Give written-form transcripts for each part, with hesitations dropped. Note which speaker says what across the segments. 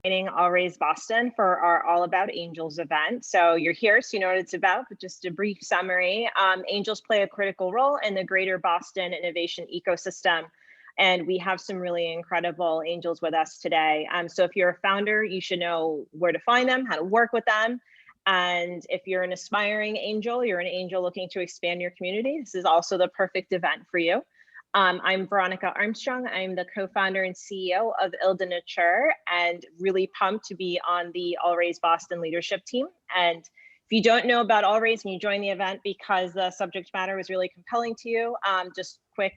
Speaker 1: All Raise Boston for our All About Angels event. So you're here, so you know what it's about, but just a brief summary. Angels play a critical role in the greater Boston innovation ecosystem, and we have some really incredible angels with us today. So if you're a founder, you should know where to find them, how to work with them. And if you're an aspiring angel, you're an angel looking to expand your community, this is also the perfect event for you. I'm Veronica Armstrong. I'm the co-founder and CEO of Il de Nature, and really pumped to be on the All Raise Boston leadership team. And if you don't know about All Raise and you join the event because the subject matter was really compelling to you, just quick,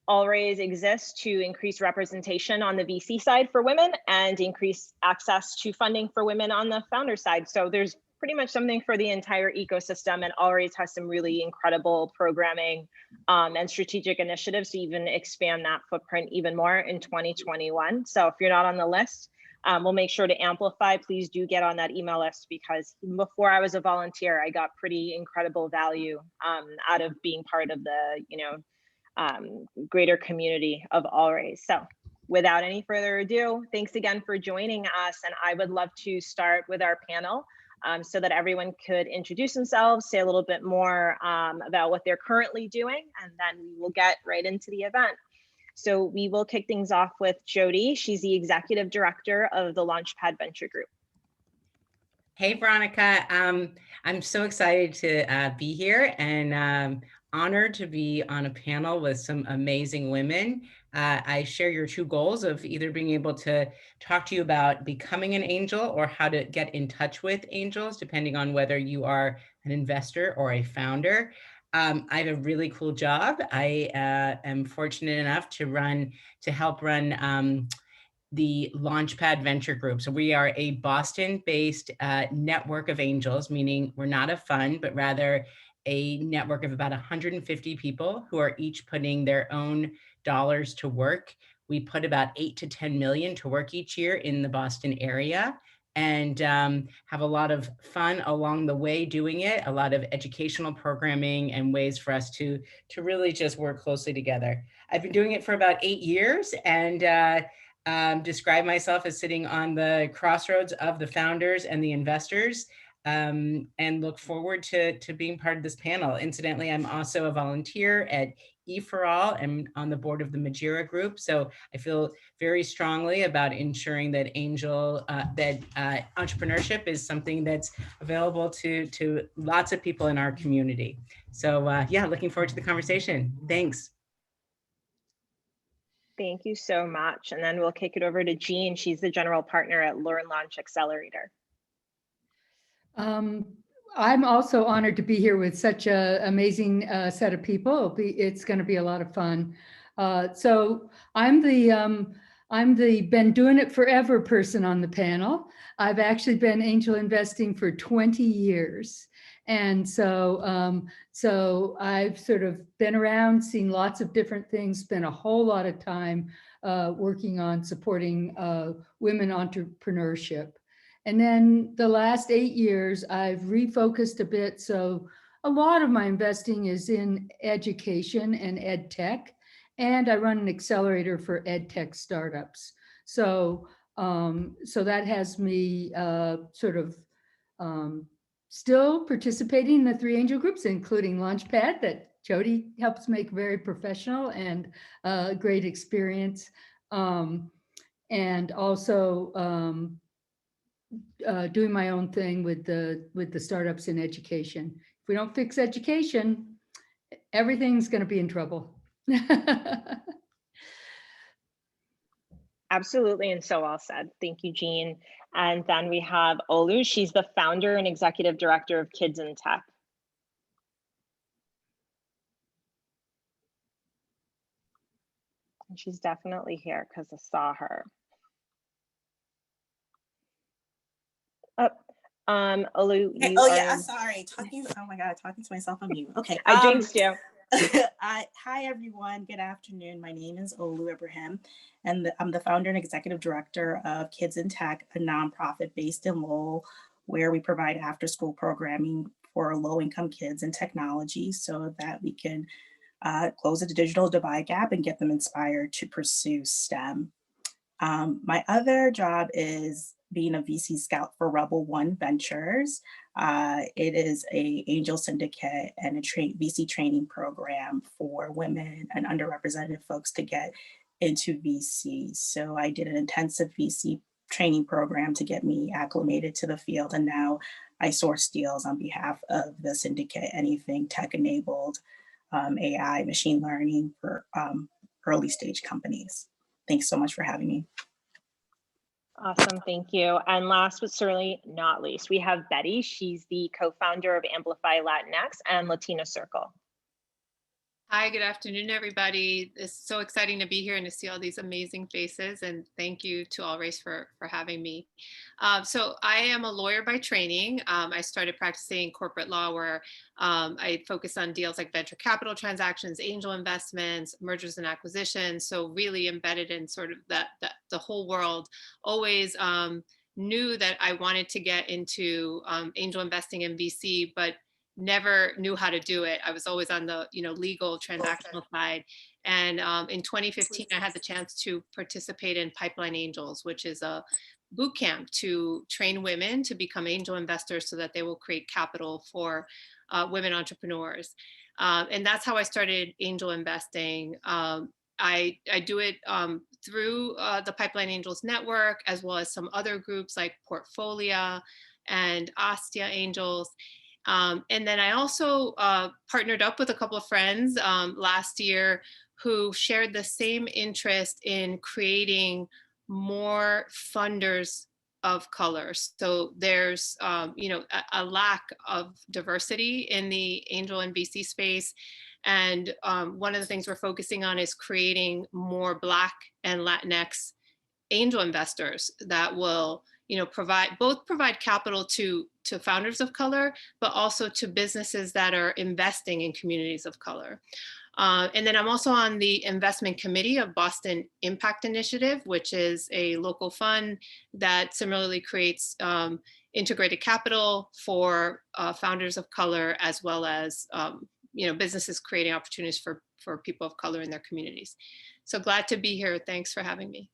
Speaker 1: All Raise exists to increase representation on the VC side for women and increase access to funding for women on the founder side. So there's pretty much something for the entire ecosystem, and All Raise has some really incredible programming and strategic initiatives to even expand that footprint even more in 2021. So if you're not on the list, we'll make sure to amplify. Please do get on that email list, because before I was a volunteer, I got pretty incredible value out of being part of the greater community of All Raise. So without any further ado, thanks again for joining us. And I would love to start with our panel so that everyone could introduce themselves, say a little bit more about what they're currently doing, and then we will get right into the event. So we will kick things off with Jodi. She's the Executive Director of the Launchpad Venture Group.
Speaker 2: Hey, Veronica. I'm so excited to be here, and honored to be on a panel with some amazing women. I share your two goals of either being able to talk to you about becoming an angel or how to get in touch with angels, depending on whether you are an investor or a founder. I have a really cool job. I am fortunate enough to help run the Launchpad Venture Group. So we are a Boston-based network of angels, meaning we're not a fund, but rather a network of about 150 people who are each putting their own dollars to work. We put about 8 to 10 million to work each year in the Boston area, and have a lot of fun along the way doing it, a lot of educational programming and ways for us to really just work closely together. I've been doing it for about 8 years, and describe myself as sitting on the crossroads of the founders and the investors, and look forward to being part of this panel. Incidentally, I'm also a volunteer at E4All and on the board of the Majira Group. So I feel very strongly about ensuring that entrepreneurship is something that's available to lots of people in our community. So yeah, looking forward to the conversation. Thanks.
Speaker 1: Thank you so much. And then we'll kick it over to Jean. She's the general partner at Learn Launch Accelerator.
Speaker 3: I'm also honored to be here with such an amazing set of people. It's going to be a lot of fun. So I'm the been doing it forever person on the panel. I've actually been angel investing for 20 years. And so, so I've sort of been around, seen lots of different things, spent a whole lot of time working on supporting women entrepreneurship. And then the last 8 years, I've refocused a bit. So a lot of my investing is in education and ed tech, and I run an accelerator for ed tech startups. So, so that has me sort of still participating in the 3 angel groups, including Launchpad, that Jodi helps make very professional and great experience. And also doing my own thing with the startups in education. If we don't fix education, everything's going to be in trouble.
Speaker 1: Absolutely, and so well said. Thank you, Jean. And then we have Olu. She's the founder and executive director of Kids in Tech. And she's definitely here because I saw her. Olu,
Speaker 4: you oh yeah, sorry. Oh my God, talking to myself on mute. Okay.
Speaker 1: I jinxed you.
Speaker 4: Hi, everyone. Good afternoon. My name is Olu Ibrahim, and I'm the founder and executive director of Kids in Tech, a nonprofit based in Lowell, where we provide after-school programming for low-income kids in technology so that we can close the digital divide gap and get them inspired to pursue STEM. My other job is being a VC scout for Rebel One Ventures. It is a angel syndicate and a VC training program for women and underrepresented folks to get into VC. So I did an intensive VC training program to get me acclimated to the field. And now I source deals on behalf of the syndicate, anything tech enabled, AI, machine learning for early stage companies. Thanks so much for having me.
Speaker 1: Awesome, thank you. And last but certainly not least, we have Betty. She's the co-founder of Amplify Latinx and Latina Circle.
Speaker 5: Hi, good afternoon, everybody. It's so exciting to be here and to see all these amazing faces. And thank you to All Race for having me. So I am a lawyer by training. I started practicing corporate law where I focus on deals like venture capital transactions, angel investments, mergers and acquisitions. So really embedded in sort of the whole world. Always knew that I wanted to get into angel investing in VC, but never knew how to do it. I was always on the legal transactional side. And in 2015, I had the chance to participate in Pipeline Angels, which is a boot camp to train women to become angel investors so that they will create capital for women entrepreneurs. And that's how I started angel investing. I do it through the Pipeline Angels network, as well as some other groups like Portfolio and Astia Angels. And then I also partnered up with a couple of friends last year who shared the same interest in creating more funders of color. So there's, a lack of diversity in the angel and VC space. And one of the things we're focusing on is creating more Black and Latinx angel investors that will provide capital to founders of color, but also to businesses that are investing in communities of color. And then I'm also on the investment committee of Boston Impact Initiative, which is a local fund that similarly creates integrated capital for founders of color, as well as businesses creating opportunities for people of color in their communities. So glad to be here. Thanks for having me.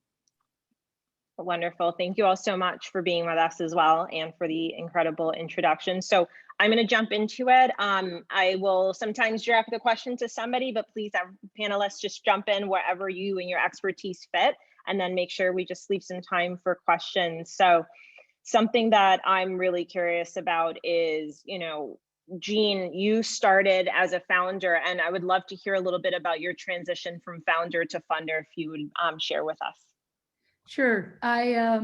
Speaker 1: Wonderful. Thank you all so much for being with us as well and for the incredible introduction. So I'm going to jump into it. I will sometimes direct the question to somebody, but please, panelists, just jump in wherever you and your expertise fit, and then make sure we just leave some time for questions. So something that I'm really curious about is, Jean, you started as a founder, and I would love to hear a little bit about your transition from founder to funder, if you would share with us.
Speaker 3: Sure. I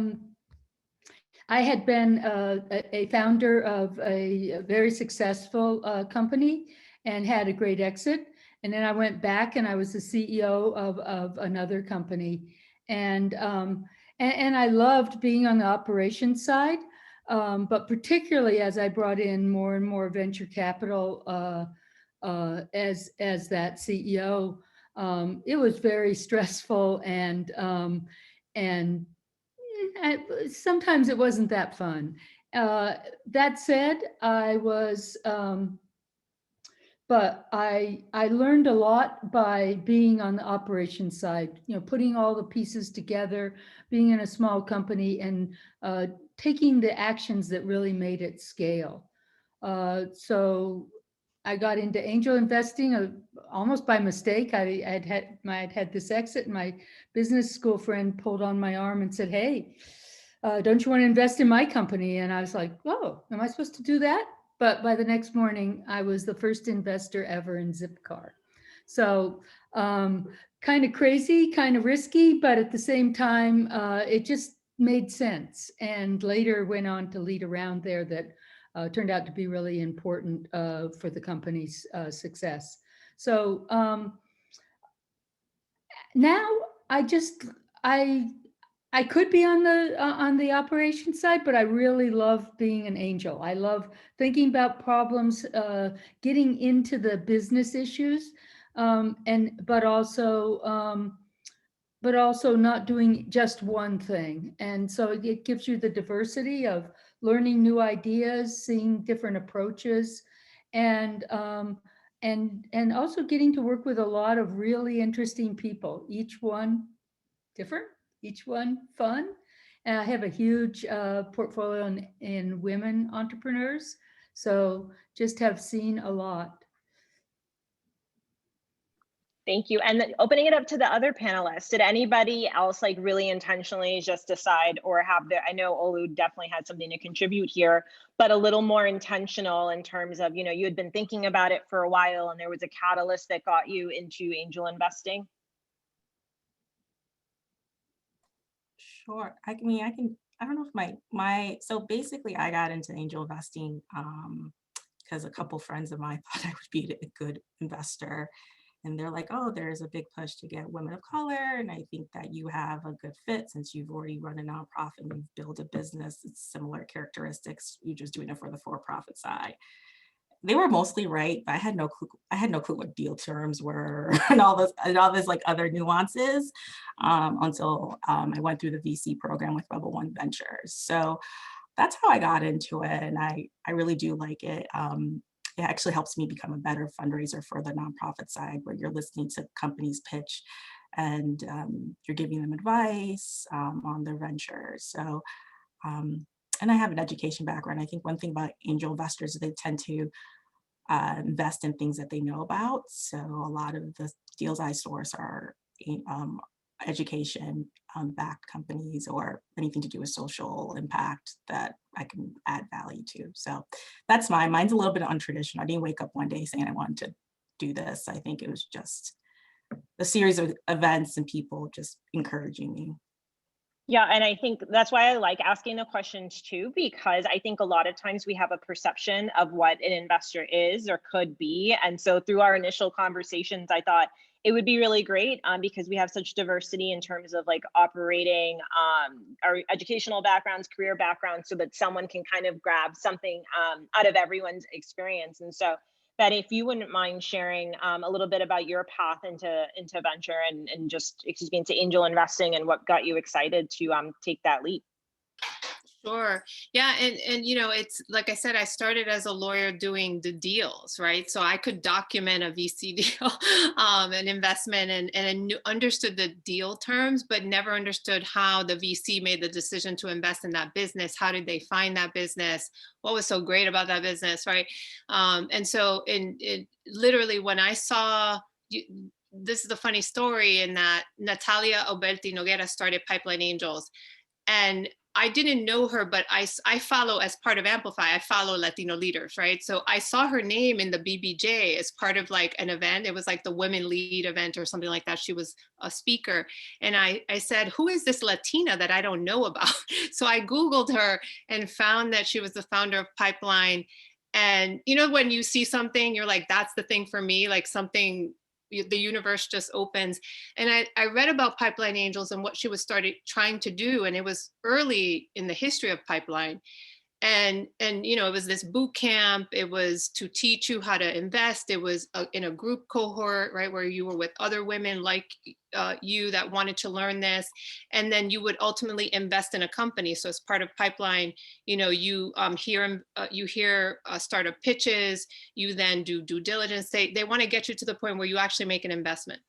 Speaker 3: had been a founder of a very successful company and had a great exit. And then I went back and I was the CEO of another company. And I loved being on the operations side, but particularly as I brought in more and more venture capital as that CEO, it was very stressful and sometimes it wasn't that fun. That said, but I learned a lot by being on the operations side, putting all the pieces together, being in a small company, and taking the actions that really made it scale. So I got into angel investing almost by mistake. I had had this exit, and my business school friend pulled on my arm and said, "Hey, don't you want to invest in my company?" And I was like, "Oh, am I supposed to do that?" But by the next morning, I was the first investor ever in Zipcar. So kind of crazy, kind of risky, but at the same time, it just made sense. And later went on to lead a round there that turned out to be really important for the company's success. So now I could be on the operations side, but I really love being an angel. I love thinking about problems, getting into the business issues, but also not doing just one thing. And so it gives you the diversity of learning new ideas, seeing different approaches, and also getting to work with a lot of really interesting people, each one different, each one fun. And I have a huge portfolio in women entrepreneurs. So just have seen a lot.
Speaker 1: Thank you. And then opening it up to the other panelists, did anybody else like really intentionally just decide or have the, I know Olu definitely had something to contribute here, but a little more intentional in terms of, you know, you had been thinking about it for a while and there was a catalyst that got you into angel investing?
Speaker 4: Sure. I mean, I don't know if so basically I got into angel investing because a couple friends of mine thought I would be a good investor. And they're like, oh, there's a big push to get women of color. And I think that you have a good fit since you've already run a nonprofit and you've built a business. It's similar characteristics. You're just doing it for the for-profit side. They were mostly right, but I had no clue what deal terms were and all this like other nuances until I went through the VC program with Rebel One Ventures. So that's how I got into it, and I really do like it. It actually helps me become a better fundraiser for the nonprofit side, where you're listening to companies pitch and you're giving them advice on their ventures. So, and I have an education background. I think one thing about angel investors is they tend to invest in things that they know about. So a lot of the deals I source are education backed companies or anything to do with social impact that I can add value to. So that's mine's a little bit untraditional. I didn't wake up one day saying I wanted to do this. I think it was just a series of events and people just encouraging me.
Speaker 1: Yeah, and I think that's why I like asking the questions too, because I think a lot of times we have a perception of what an investor is or could be. And so through our initial conversations, I thought it would be really great because we have such diversity in terms of like operating our educational backgrounds, career backgrounds, so that someone can kind of grab something out of everyone's experience. And so that if you wouldn't mind sharing a little bit about your path into venture and just, excuse me, into angel investing and what got you excited to take that leap.
Speaker 5: Sure. Yeah. And, you know, it's like I said, I started as a lawyer doing the deals, right? So I could document a VC deal, an investment and understood the deal terms, but never understood how the VC made the decision to invest in that business. How did they find that business? What was so great about that business, right? And so literally when I saw, this is the funny story in that Natalia Alberti Noguera started Pipeline Angels. And I didn't know her, but I follow, as part of Amplify, I follow Latino leaders, right? So I saw her name in the BBJ as part of like an event. It was like the Women Lead event or something like that. She was a speaker. And I said, who is this Latina that I don't know about? So I Googled her and found that she was the founder of Pipeline. And, you know, when you see something, you're like, that's the thing for me, like something, the universe just opens. And I read about Pipeline Angels and what she was trying to do. And it was early in the history of Pipeline. And you know, it was this boot camp. It was to teach you how to invest. It was in a group cohort, right, where you were with other women like you that wanted to learn this, and then you would ultimately invest in a company. So as part of Pipeline, you know, you hear startup pitches. You then do due diligence. They want to get you to the point where you actually make an investment.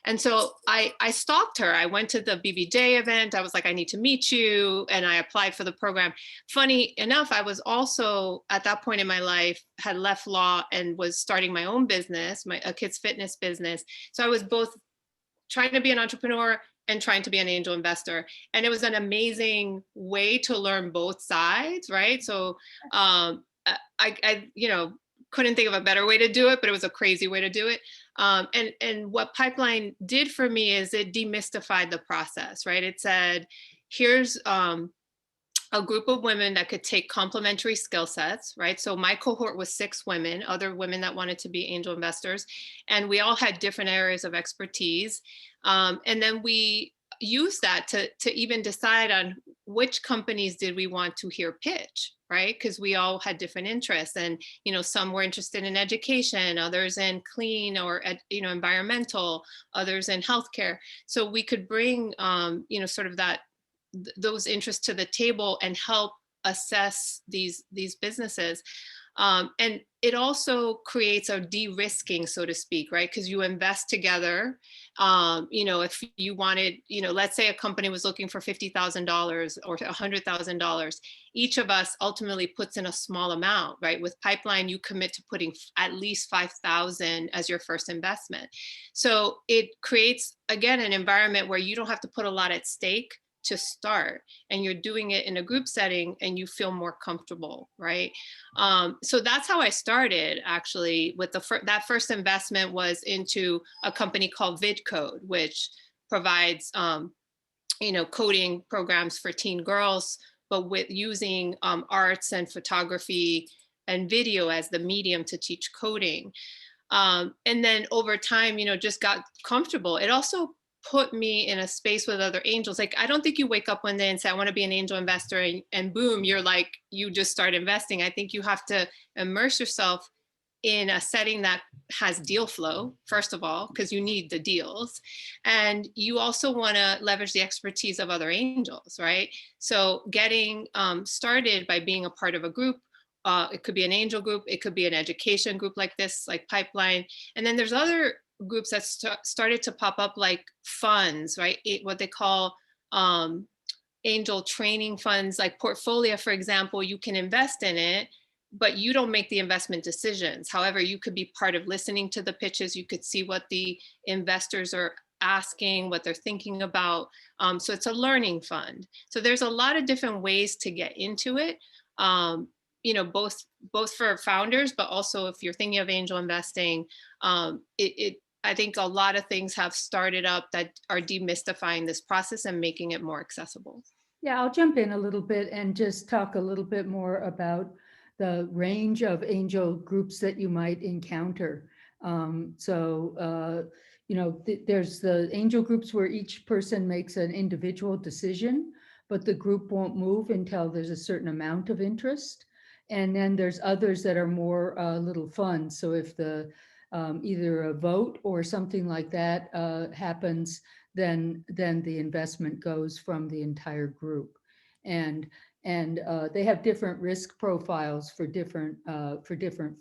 Speaker 5: And so I stalked her. I went to the BBJ event. I was like, I need to meet you, and I applied for the program. Funny enough, I was also at that point in my life had left law and was starting my own business, a kids fitness business. So I was both trying to be an entrepreneur and trying to be an angel investor. And it was an amazing way to learn both sides, right? So I you know, couldn't think of a better way to do it, but it was a crazy way to do it. And what Pipeline did for me is it demystified the process, right? It said, here's a group of women that could take complementary skill sets, right? So my cohort was 6 women, other women that wanted to be angel investors, and we all had different areas of expertise. And then we used that to even decide on which companies did we want to hear pitch, right? Because we all had different interests, and you know, some were interested in education, others in clean or you know, environmental, others in healthcare. So we could bring you know, sort of those interests to the table and help assess these businesses. And it also creates a de-risking, so to speak, right? Because you invest together. If you wanted, let's say a company was looking for $50,000 or $100,000, each of us ultimately puts in a small amount, right? With Pipeline, you commit to putting at least 5,000 as your first investment. So it creates, again, an environment where you don't have to put a lot at stake to start, and you're doing it in a group setting and you feel more comfortable, right? So that's how I started, actually. With that first investment was into a company called VidCode, which provides coding programs for teen girls, but with using arts and photography and video as the medium to teach coding. And then over time, just got comfortable. It also put me in a space with other angels. Like, I don't think you wake up one day and say, I want to be an angel investor, and boom, you just start investing. I think you have to immerse yourself in a setting that has deal flow, first of all, because you need the deals. And you also want to leverage the expertise of other angels, right? So getting started by being a part of a group. It could be an angel group, it could be an education group like this, like Pipeline. And then there's other groups that started to pop up, like funds, right? What they call angel training funds, like Portfolio, for example. You can invest in it, but you don't make the investment decisions. However, you could be part of listening to the pitches. You could see what the investors are asking, what they're thinking about. So it's a learning fund. So there's a lot of different ways to get into it. Both for founders, but also if you're thinking of angel investing, I think a lot of things have started up that are demystifying this process and making it more accessible.
Speaker 3: Yeah, I'll jump in a little bit and just talk a little bit more about the range of angel groups that you might encounter. There's the angel groups where each person makes an individual decision, but the group won't move until there's a certain amount of interest. And then there's others that are more little funds. So if the either a vote or something like that happens, then the investment goes from the entire group. And they have different risk profiles for different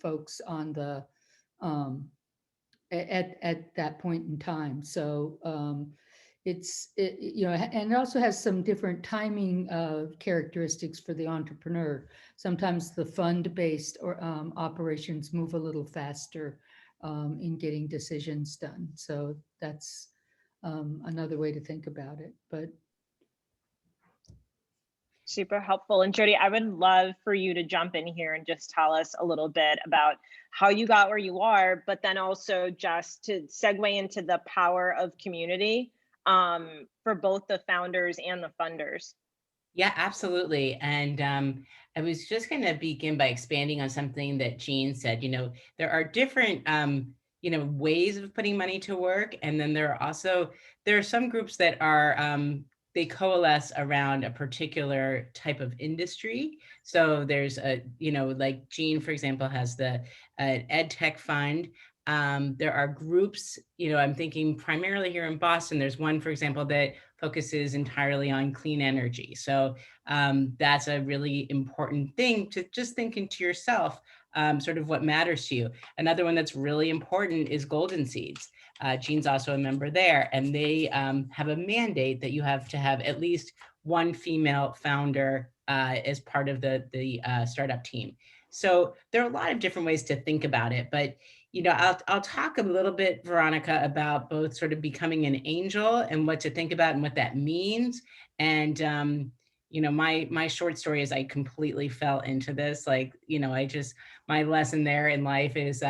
Speaker 3: folks on the at that point in time. So and it also has some different timing characteristics for the entrepreneur. Sometimes the fund-based or operations move a little faster in getting decisions done. So that's another way to think about it. But
Speaker 1: super helpful. And Jodi, I would love for you to jump in here and just tell us a little bit about how you got where you are, but then also just to segue into the power of community for both the founders and the funders.
Speaker 2: Yeah, absolutely. And I was just going to begin by expanding on something that Jean said. There are different ways of putting money to work. And then there are some groups that are they coalesce around a particular type of industry. So there's like Jean, for example, has the ed tech fund. There are groups, I'm thinking primarily here in Boston. There's one, for example, that focuses entirely on clean energy. So that's a really important thing to just think into yourself, sort of what matters to you. Another one that's really important is Golden Seeds. Jean's also a member there, and they have a mandate that you have to have at least one female founder as part of the startup team. So there are a lot of different ways to think about it, but I'll talk a little bit, Veronica, about both sort of becoming an angel and what to think about and what that means. And my short story is I completely fell into this. My lesson there in life is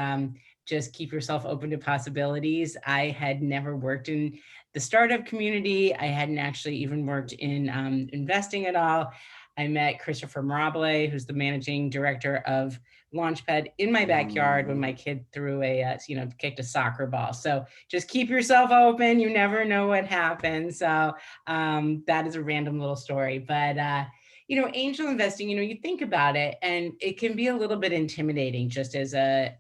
Speaker 2: just keep yourself open to possibilities. I had never worked in the startup community. I hadn't actually even worked in investing at all. I met Christopher Mirabile, who's the managing director of Launchpad, in my backyard when my kid threw kicked a soccer ball. So just keep yourself open. You never know what happens. So that is a random little story. But angel investing, you think about it and it can be a little bit intimidating just as an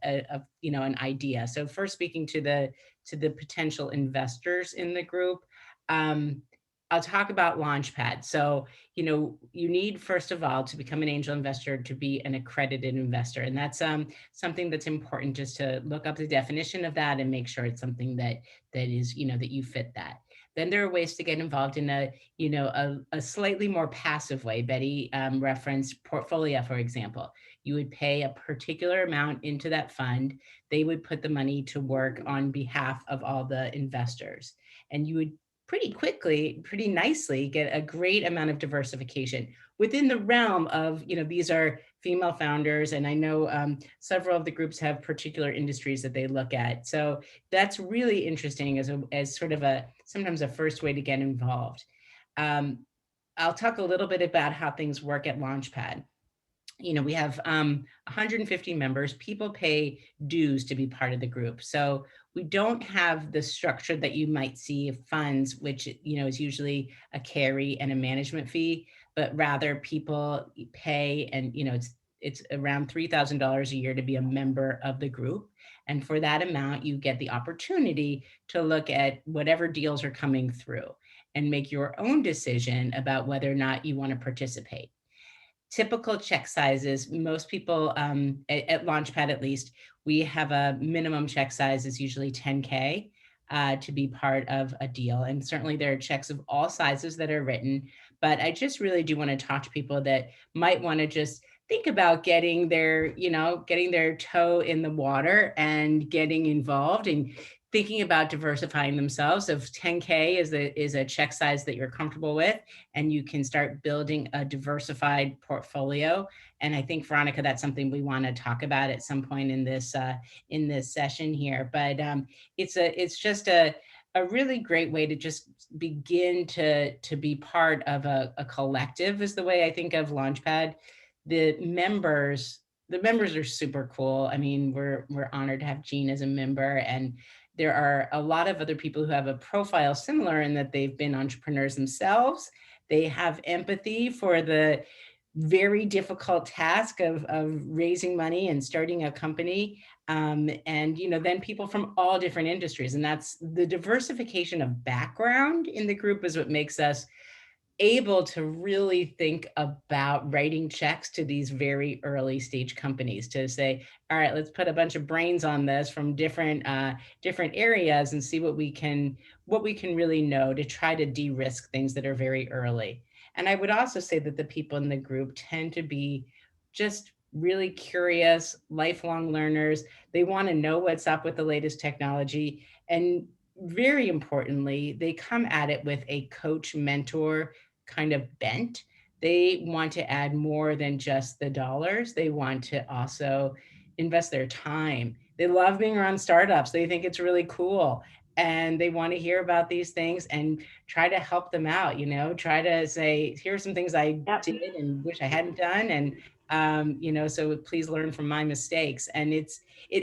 Speaker 2: idea. So first, speaking to the potential investors in the group, I'll talk about Launchpad. So, you need, first of all, to become an angel investor to be an accredited investor. And that's something that's important, just to look up the definition of that and make sure it's something that is, that you fit that. Then there are ways to get involved in a slightly more passive way. Betty referenced Portfolio, for example. You would pay a particular amount into that fund. They would put the money to work on behalf of all the investors. And you would pretty quickly, pretty nicely get a great amount of diversification within the realm of, these are female founders. And I know several of the groups have particular industries that they look at. So that's really interesting as sort of sometimes a first way to get involved. I'll talk a little bit about how things work at Launchpad. We have 150 members. People pay dues to be part of the group. So we don't have the structure that you might see of funds, which, is usually a carry and a management fee, but rather people pay, and, it's around $3,000 a year to be a member of the group. And for that amount, you get the opportunity to look at whatever deals are coming through and make your own decision about whether or not you want to participate. Typical check sizes, most people at Launchpad, at least, we have a minimum check size is usually 10K to be part of a deal. And certainly there are checks of all sizes that are written, but I just really do want to talk to people that might want to just think about getting their toe in the water and getting involved and thinking about diversifying themselves. If 10K is a check size that you're comfortable with, and you can start building a diversified portfolio. And I think, Veronica, that's something we want to talk about at some point in this session here. But it's just a really great way to just begin to be part of a collective, is the way I think of Launchpad. The members are super cool. I mean, we're honored to have Jean as a member, and there are a lot of other people who have a profile similar in that they've been entrepreneurs themselves. They have empathy for the very difficult task of raising money and starting a company. And, then people from all different industries. And that's the diversification of background in the group is what makes us able to really think about writing checks to these very early stage companies, to say, all right, let's put a bunch of brains on this from different areas and see what we can really know to try to de-risk things that are very early. And I would also say that the people in the group tend to be just really curious, lifelong learners. They want to know what's up with the latest technology. And very importantly, they come at it with a coach mentor kind of bent. They want to add more than just the dollars. They want to also invest their time. They love being around startups. They think it's really cool. And they want to hear about these things and try to help them out, try to say, here's some things I did and wish I hadn't done. And, so please learn from my mistakes. And it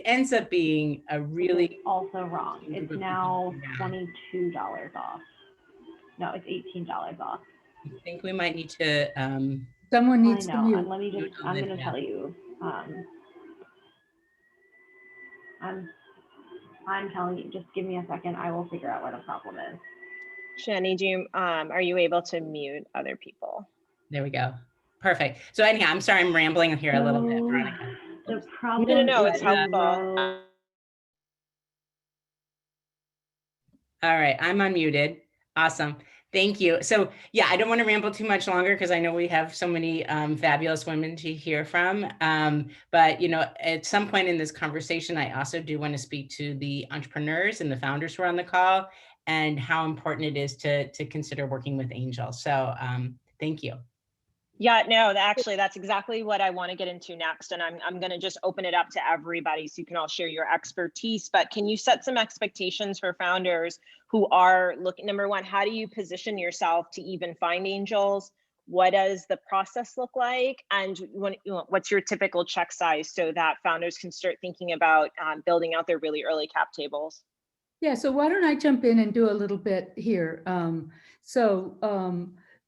Speaker 2: ends up being a really—
Speaker 6: It's also wrong. It's now $22 off. No, it's $18 off.
Speaker 2: I think we might need to—
Speaker 3: someone needs to mute.
Speaker 6: Let me just, I'm going to tell you. I'm telling you, just give me a second. I will figure out what the problem is.
Speaker 1: Jenny, are you able to mute other people?
Speaker 2: There we go. Perfect. So anyhow, I'm sorry, I'm rambling here a little bit, Veronica.
Speaker 6: The problem
Speaker 1: No,
Speaker 6: is
Speaker 1: it's helpful.
Speaker 2: All right, I'm unmuted. Awesome. Thank you. So yeah, I don't want to ramble too much longer because I know we have so many fabulous women to hear from. But at some point in this conversation, I also do want to speak to the entrepreneurs and the founders who are on the call and how important it is to consider working with angels. So thank you.
Speaker 1: Yeah, no, actually, that's exactly what I want to get into next. And I'm going to just open it up to everybody so you can all share your expertise. But can you set some expectations for founders who are looking? Number one, how do you position yourself to even find angels? What does the process look like? And what's your typical check size so that founders can start thinking about building out their really early cap tables?
Speaker 3: Yeah, so why don't I jump in and do a little bit here?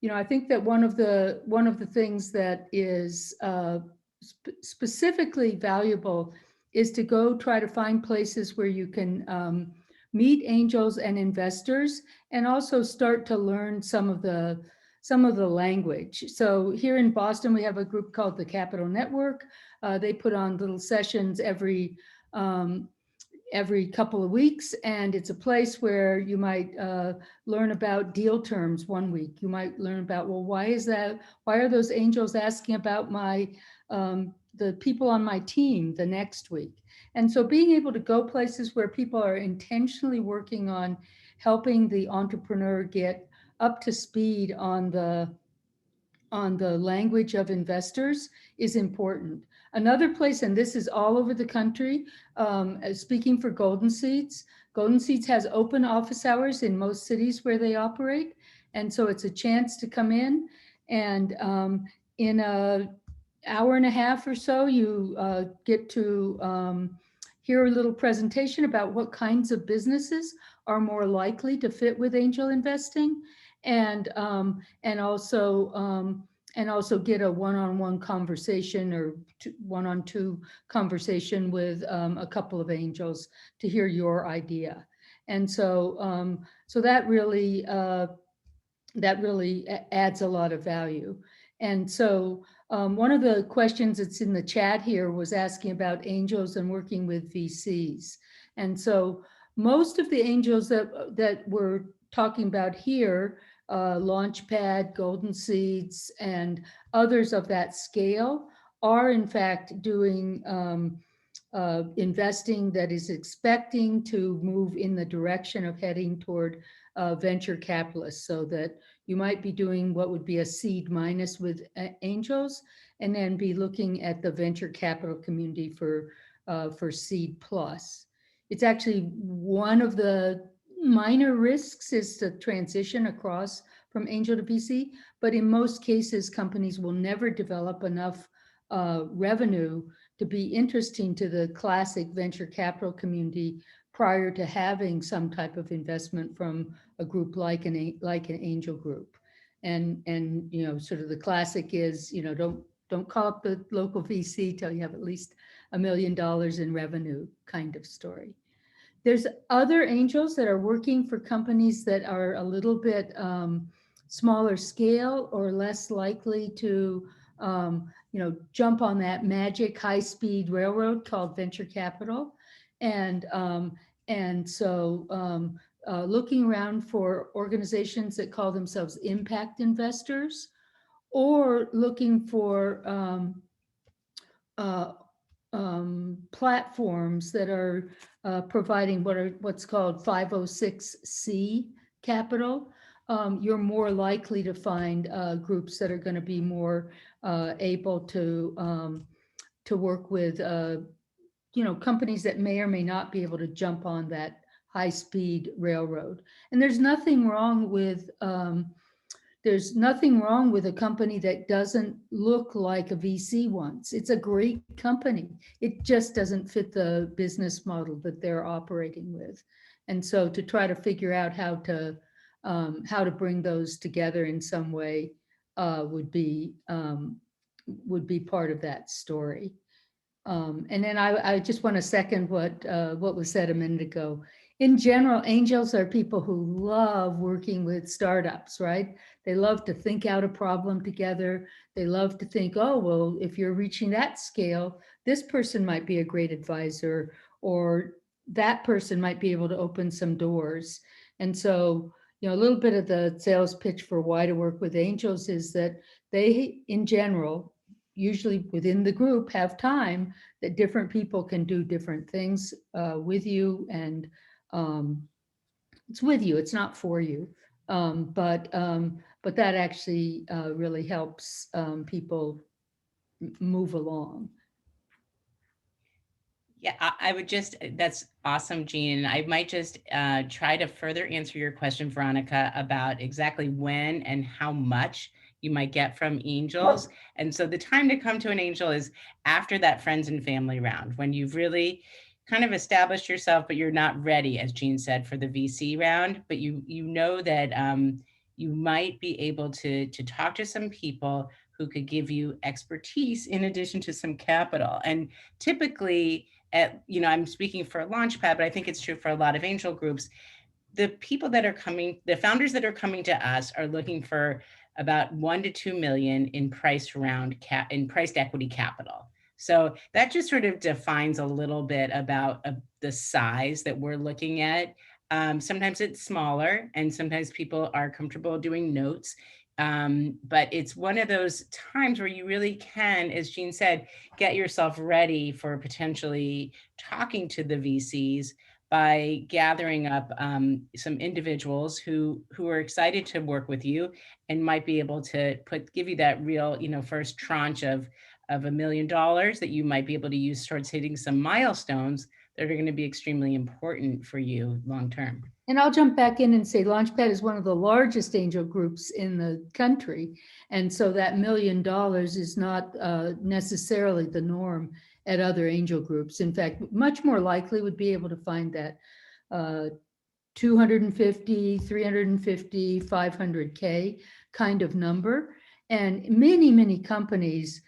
Speaker 3: I think that one of the things that is specifically valuable is to go try to find places where you can meet angels and investors, and also start to learn some of the language. So here in Boston, we have a group called the Capital Network. They put on little sessions every couple of weeks, and it's a place where you might learn about deal terms one week. You might learn about, well, why is that? Why are those angels asking about my the people on my team the next week? And so being able to go places where people are intentionally working on helping the entrepreneur get up to speed on the language of investors is important. Another place, and this is all over the country, speaking for Golden Seeds has open office hours in most cities where they operate. And so it's a chance to come in, and in an hour and a half or so, you get to hear a little presentation about what kinds of businesses are more likely to fit with angel investing, and also get a one-on-one conversation or one-on-two conversation with a couple of angels to hear your idea. And so so that really adds a lot of value. And so one of the questions that's in the chat here was asking about angels and working with VCs. And so most of the angels that we're talking about here, Launchpad, Golden Seeds, and others of that scale, are in fact doing investing that is expecting to move in the direction of heading toward venture capitalists, so that you might be doing what would be a seed minus with angels, and then be looking at the venture capital community for seed plus. It's actually one of the minor risks is the transition across from angel to VC, but in most cases, companies will never develop enough revenue to be interesting to the classic venture capital community prior to having some type of investment from a group like an angel group. And you know, sort of the classic is, you know, don't call up the local VC till you have at least $1 million in revenue kind of story. There's other angels that are working for companies that are a little bit smaller scale or less likely to you know, jump on that magic high-speed railroad called venture capital. And so looking around for organizations that call themselves impact investors, or looking for platforms that are providing what's called 506c capital. You're more likely to find groups that are going to be more able to work with you know, companies that may or may not be able to jump on that high-speed railroad. And there's nothing wrong with a company that doesn't look like a VC wants. It's a great company. It just doesn't fit the business model that they're operating with. And so to try to figure out how to bring those together in some way would be part of that story. And then I just want to second what was said a minute ago. In general, angels are people who love working with startups, right? They love to think out a problem together. They love to think, oh, well, if you're reaching that scale, this person might be a great advisor, or that person might be able to open some doors. And so, you know, a little bit of the sales pitch for why to work with angels is that they, in general, usually within the group, have time that different people can do different things with you, and it's with you, it's not for you. But that actually really helps people move along.
Speaker 2: Yeah, I would just, that's awesome, Jean. I might just try to further answer your question, Veronica, about exactly when and how much you might get from angels. And so the time to come to an angel is after that friends and family round, when you've really kind of established yourself, but you're not ready, as Jean said, for the VC round, but you know that you might be able to talk to some people who could give you expertise in addition to some capital. And typically, I'm speaking for Launchpad, but I think it's true for a lot of angel groups. The people that are coming, the founders that are coming to us are looking for about 1 to 2 million in priced equity capital. So that just sort of defines a little bit about the size that we're looking at. Sometimes it's smaller, and sometimes people are comfortable doing notes. But it's one of those times where you really can, as Jean said, get yourself ready for potentially talking to the VCs by gathering up some individuals who are excited to work with you and might be able to give you that real, first tranche of $1 million that you might be able to use towards hitting some milestones that are going to be extremely important for you long term.
Speaker 3: And I'll jump back in and say Launchpad is one of the largest angel groups in the country. And so that $1 million is not necessarily the norm at other angel groups. In fact, much more likely would be able to find that 250, 350, 500K kind of number. And many, many companies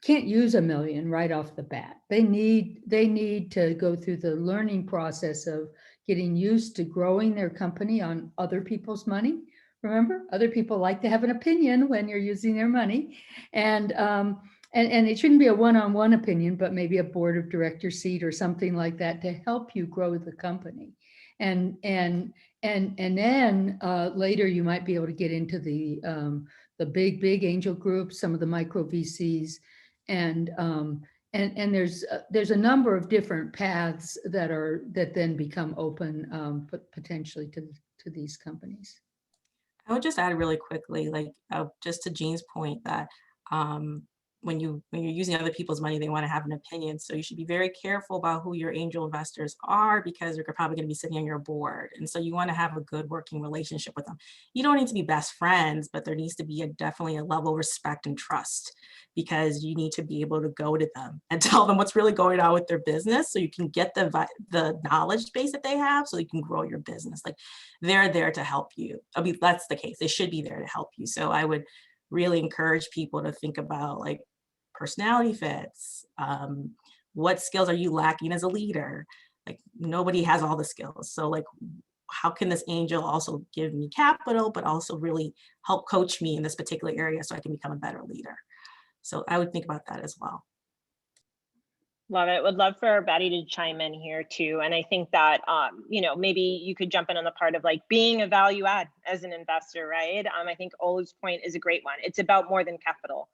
Speaker 3: can't use $1 million right off the bat. They need to go through the learning process of getting used to growing their company on other people's money. Remember, other people like to have an opinion when you're using their money. And it shouldn't be a one-on-one opinion, but maybe a board of directors seat or something like that to help you grow the company. And then later you might be able to get into the big angel groups, some of the micro VCs, and there's a number of different paths that then become open potentially to these companies.
Speaker 4: I would just add really quickly, just to Jean's point, that when you're using other people's money, they want to have an opinion. So you should be very careful about who your angel investors are, because they're probably going to be sitting on your board. And so you want to have a good working relationship with them. You don't need to be best friends, but there needs to be definitely a level of respect and trust, because you need to be able to go to them and tell them what's really going on with their business, so you can get the knowledge base that they have, so you can grow your business. Like, they're there to help you. I mean, that's the case. They should be there to help you. So I would really encourage people to think about personality fits. What skills are you lacking as a leader? Nobody has all the skills. So how can this angel also give me capital, but also really help coach me in this particular area so I can become a better leader? So I would think about that as well.
Speaker 1: Love it. Would love for Betty to chime in here too. And I think that, maybe you could jump in on the part of being a value add as an investor, right? I think Olu's point is a great one. It's about more than capital.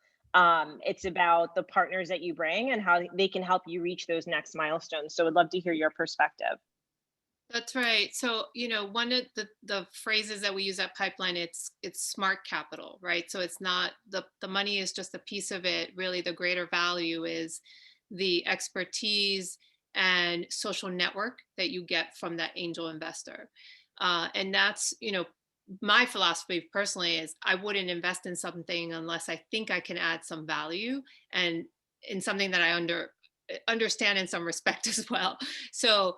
Speaker 1: It's about the partners that you bring and how they can help you reach those next milestones. So would love to hear your perspective.
Speaker 5: That's right. So, one of the phrases that we use at Pipeline, it's smart capital, right? So it's not the money is just a piece of it. Really, the greater value is the expertise and social network that you get from that angel investor. And that's, my philosophy personally is I wouldn't invest in something unless I think I can add some value and in something that I understand in some respect as well. So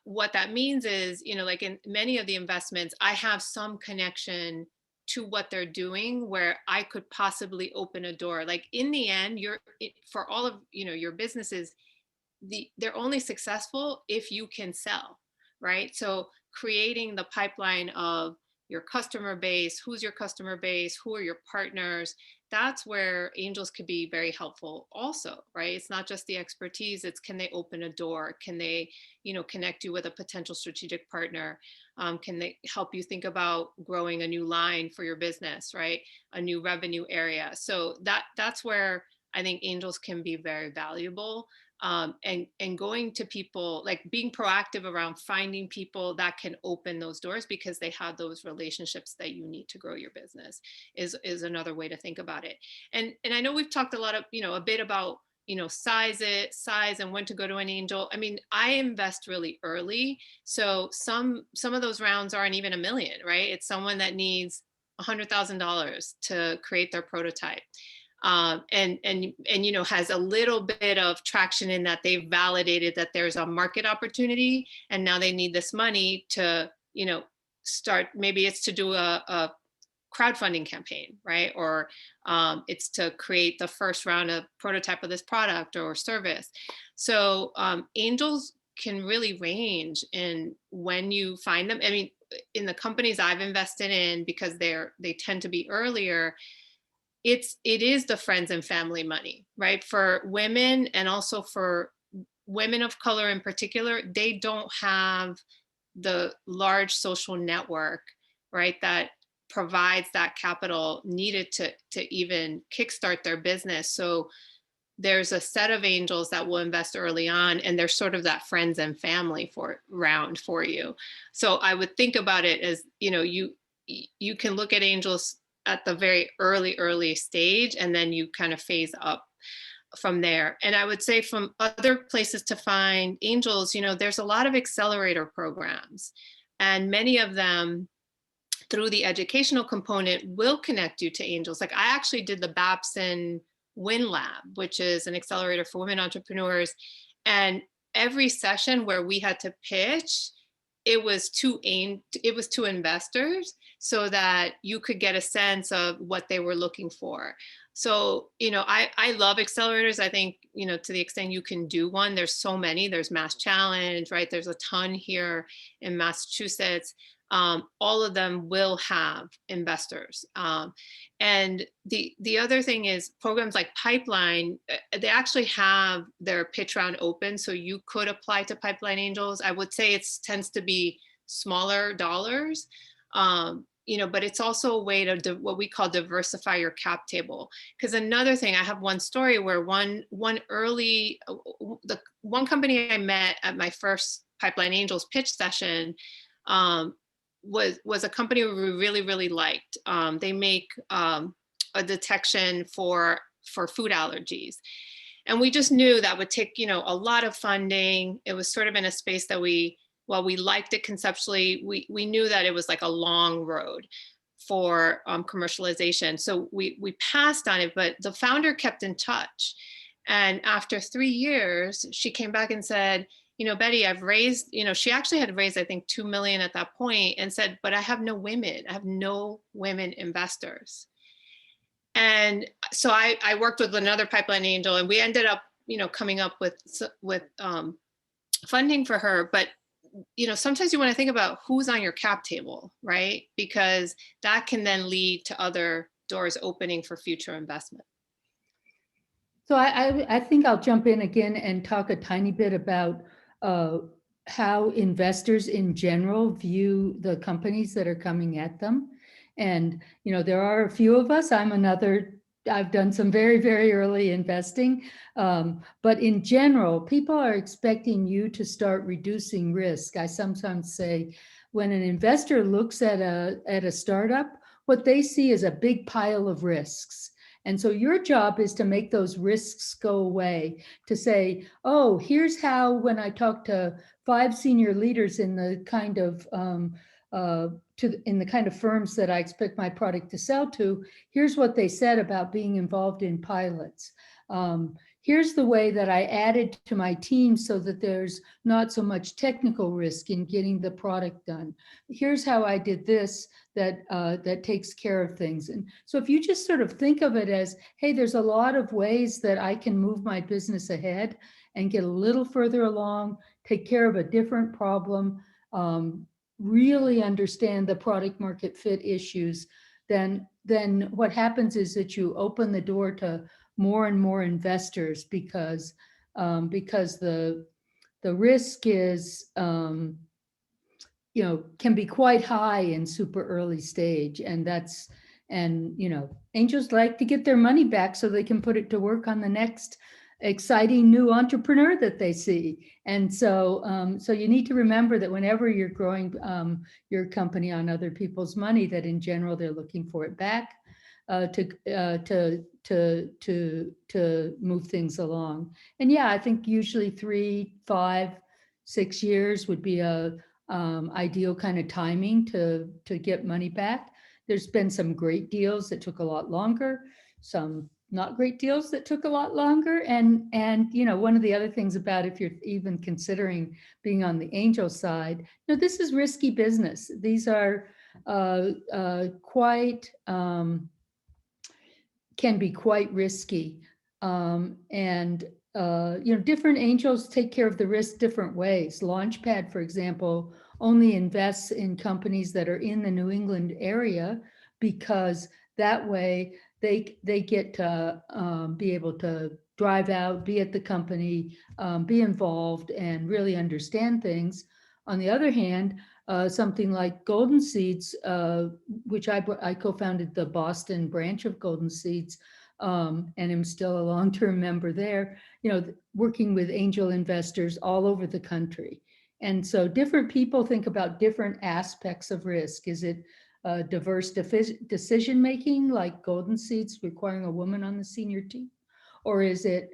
Speaker 5: what that means is, in many of the investments, I have some connection to what they're doing where I could possibly open a door. In the end, for all of your businesses, they're only successful if you can sell, right? So creating the pipeline of your customer base, who's your customer base, who are your partners, that's where angels could be very helpful also, right? It's not just the expertise, it's can they open a door? Can they, connect you with a potential strategic partner? Can they help you think about growing a new line for your business, right? A new revenue area. So that's where I think angels can be very valuable. And going to people, being proactive around finding people that can open those doors because they have those relationships that you need to grow your business is another way to think about it. And I know we've talked a bit about, size and when to go to an angel. I mean, I invest really early. So some of those rounds aren't even $1 million, right? It's someone that needs $100,000 to create their prototype. And has a little bit of traction in that they've validated that there's a market opportunity, and now they need this money to, start. Maybe it's to do a crowdfunding campaign, right? Or it's to create the first round of prototype of this product or service. So angels can really range in when you find them. I mean, in the companies I've invested in, because they tend to be earlier, it is the friends and family money, right? For women, and also for women of color in particular, they don't have the large social network, right, that provides that capital needed to even kickstart their business. So there's a set of angels that will invest early on, and they're sort of that friends and family round for you. So I would think about it as, you can look at angels at the very early stage, and then you kind of phase up from there. And I would say from other places to find angels, there's a lot of accelerator programs, and many of them, through the educational component, will connect you to angels. Like I actually did the Babson Win Lab, which is an accelerator for women entrepreneurs. And every session where we had to pitch, it was to investors, so that you could get a sense of what they were looking for. So, I love accelerators. I think, to the extent you can do one, there's so many. There's Mass Challenge, right? There's a ton here in Massachusetts. All of them will have investors. And the other thing is programs like Pipeline, they actually have their pitch round open. So you could apply to Pipeline Angels. I would say it tends to be smaller dollars, but it's also a way to what we call diversify your cap table. Because another thing, I have one story where one company I met at my first Pipeline Angels pitch session, was a company we really, really liked. They make a detection for food allergies. And we just knew that would take, a lot of funding. It was sort of in a space that while we liked it conceptually, we knew that it was like a long road for commercialization. So we passed on it, but the founder kept in touch. And after 3 years, she came back and said, Betty, I've raised, she actually had raised, I think, 2 million at that point, and said, but I have no women. I have no women investors. And so I worked with another Pipeline Angel, and we ended up, coming up with funding for her. But, sometimes you want to think about who's on your cap table, right? Because that can then lead to other doors opening for future investment.
Speaker 3: So I think I'll jump in again and talk a tiny bit about how investors in general view the companies that are coming at them. And, there are a few of us. I've done some very, very early investing. But in general, people are expecting you to start reducing risk. I sometimes say when an investor looks at a startup, what they see is a big pile of risks. And so your job is to make those risks go away, to say, oh, here's how, when I talk to 5 senior leaders in the kind of firms that I expect my product to sell to, here's what they said about being involved in pilots. Here's the way that I added to my team so that there's not so much technical risk in getting the product done. Here's how I did this that takes care of things. And so if you just sort of think of it as, hey, there's a lot of ways that I can move my business ahead and get a little further along, take care of a different problem, really understand the product market fit issues, then what happens is that you open the door to more and more investors, because the risk is can be quite high in super early stage, and angels like to get their money back so they can put it to work on the next exciting new entrepreneur that they see. And so you need to remember that whenever you're growing your company on other people's money, that in general they're looking for it back to move things along. And yeah, I think usually 3, 5, 6 years would be a ideal kind of timing to get money back. There's been some great deals that took a lot longer, some not great deals that took a lot longer. And one of the other things about if you're even considering being on the angel side, this is risky business. These are quite can be quite risky. Different angels take care of the risk different ways. Launchpad, for example, only invests in companies that are in the New England area, because that way they get to be able to drive out, be at the company, be involved, and really understand things. On the other hand, something like Golden Seeds, which I co-founded the Boston branch of Golden Seeds, and am still a long-term member there, working with angel investors all over the country. And so different people think about different aspects of risk. Is it diverse decision-making, like Golden Seeds requiring a woman on the senior team? Or is it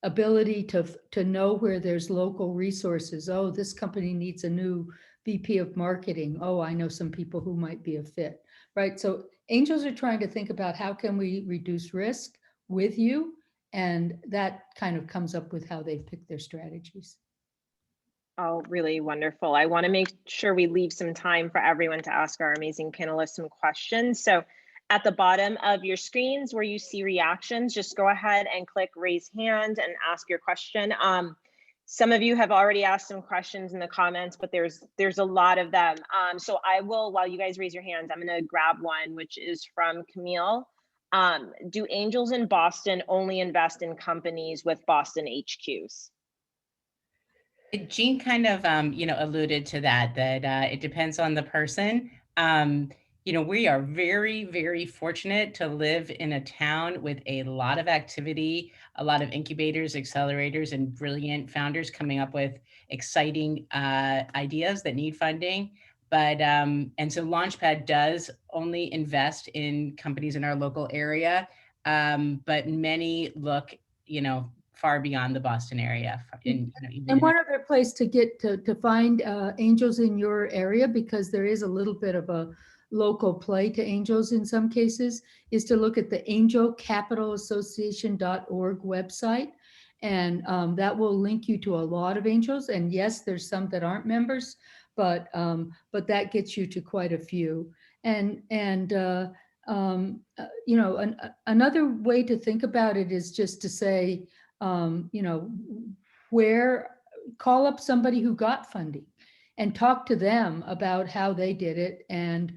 Speaker 3: ability to know where there's local resources? Oh, this company needs a new VP of marketing. Oh, I know some people who might be a fit, right? So angels are trying to think about how can we reduce risk with you? And that kind of comes up with how they pick their strategies.
Speaker 1: Oh, really wonderful. I want to make sure we leave some time for everyone to ask our amazing panelists some questions. So at the bottom of your screens where you see reactions, just go ahead and click raise hand and ask your question. Some of you have already asked some questions in the comments, but there's a lot of them. So I will, while you guys raise your hands, I'm going to grab one, which is from Camille. Do angels in Boston only invest in companies with Boston HQs?
Speaker 2: Jean kind of, alluded to that it depends on the person. We are very, very fortunate to live in a town with a lot of activity, a lot of incubators, accelerators, and brilliant founders coming up with exciting ideas that need funding. But, and so Launchpad does only invest in companies in our local area, but many look, far beyond the Boston area.
Speaker 3: And one other place to get to find angels in your area, because there is a little bit of a local play to angels in some cases, is to look at the angelcapitalassociation.org website. And that will link you to a lot of angels. And yes, there's some that aren't members, but that gets you to quite a few. And another way to think about it is just to say, call up somebody who got funding and talk to them about how they did it, and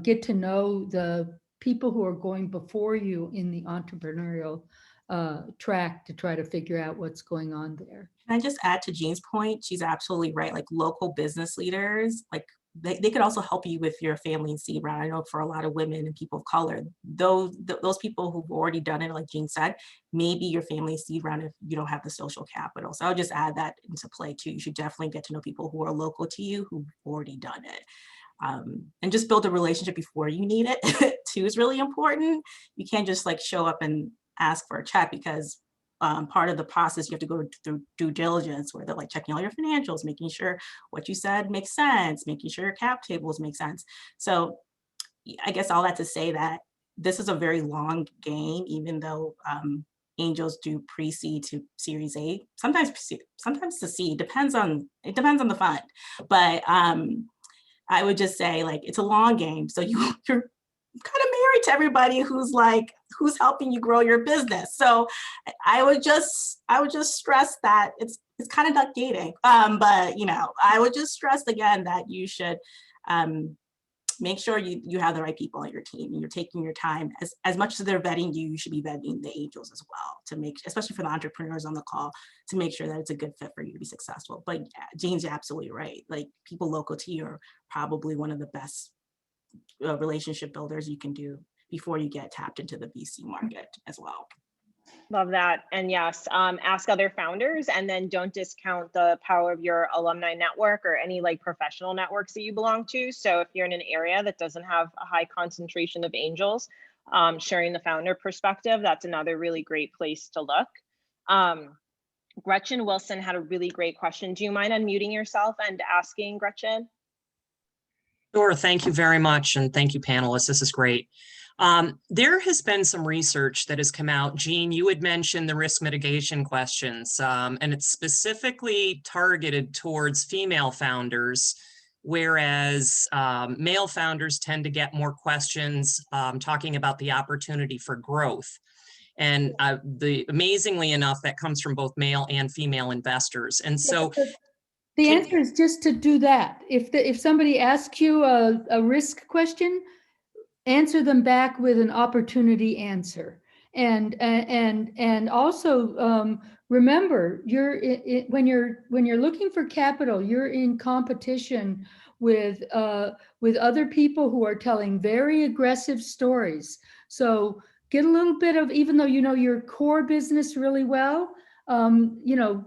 Speaker 3: get to know the people who are going before you in the entrepreneurial track to try to figure out what's going on there.
Speaker 4: Can I just add to Jean's point? She's absolutely right. Like local business leaders, like they could also help you with your family and seed round. I know for a lot of women and people of color, those people who've already done it, like Jean said, maybe your family seed round if you don't have the social capital. So I'll just add that into play too. You should definitely get to know people who are local to you who've already done it. And just build a relationship before you need it too is really important. You can't just like show up and ask for a check, because part of the process, you have to go through due diligence where they're like checking all your financials, making sure what you said makes sense, making sure your cap tables make sense. So I guess all that to say that this is a very long game, even though angels do pre-seed to Series A, sometimes to seed, depends on the fund. But I would just say like, it's a long game. So you're kind of married to everybody who's helping you grow your business. So I would just stress that it's kind of duck dating. But I would just stress again that you should make sure you have the right people on your team, and you're taking your time. As much as they're vetting you, you should be vetting the angels as well, to make, especially for the entrepreneurs on the call, to make sure that it's a good fit for you to be successful. But yeah, Jean's absolutely right. Like people local to you are probably one of the best relationship builders you can do before you get tapped into the VC market as well.
Speaker 1: Love that. And yes, ask other founders, and then don't discount the power of your alumni network or any like professional networks that you belong to. So if you're in an area that doesn't have a high concentration of angels, sharing the founder perspective, that's another really great place to look. Gretchen Wilson had a really great question. Do you mind unmuting yourself and asking, Gretchen?
Speaker 7: Sure, thank you very much. And thank you, panelists. This is great. There has been some research that has come out. Jean, you had mentioned the risk mitigation questions, and it's specifically targeted towards female founders, whereas male founders tend to get more questions talking about the opportunity for growth. And amazingly enough, that comes from both male and female investors. And so
Speaker 3: the answer is just to do that. If somebody asks you a risk question, answer them back with an opportunity answer. And also remember, when you're looking for capital, you're in competition with other people who are telling very aggressive stories. So get a little bit of, even though you know your core business really well, you know,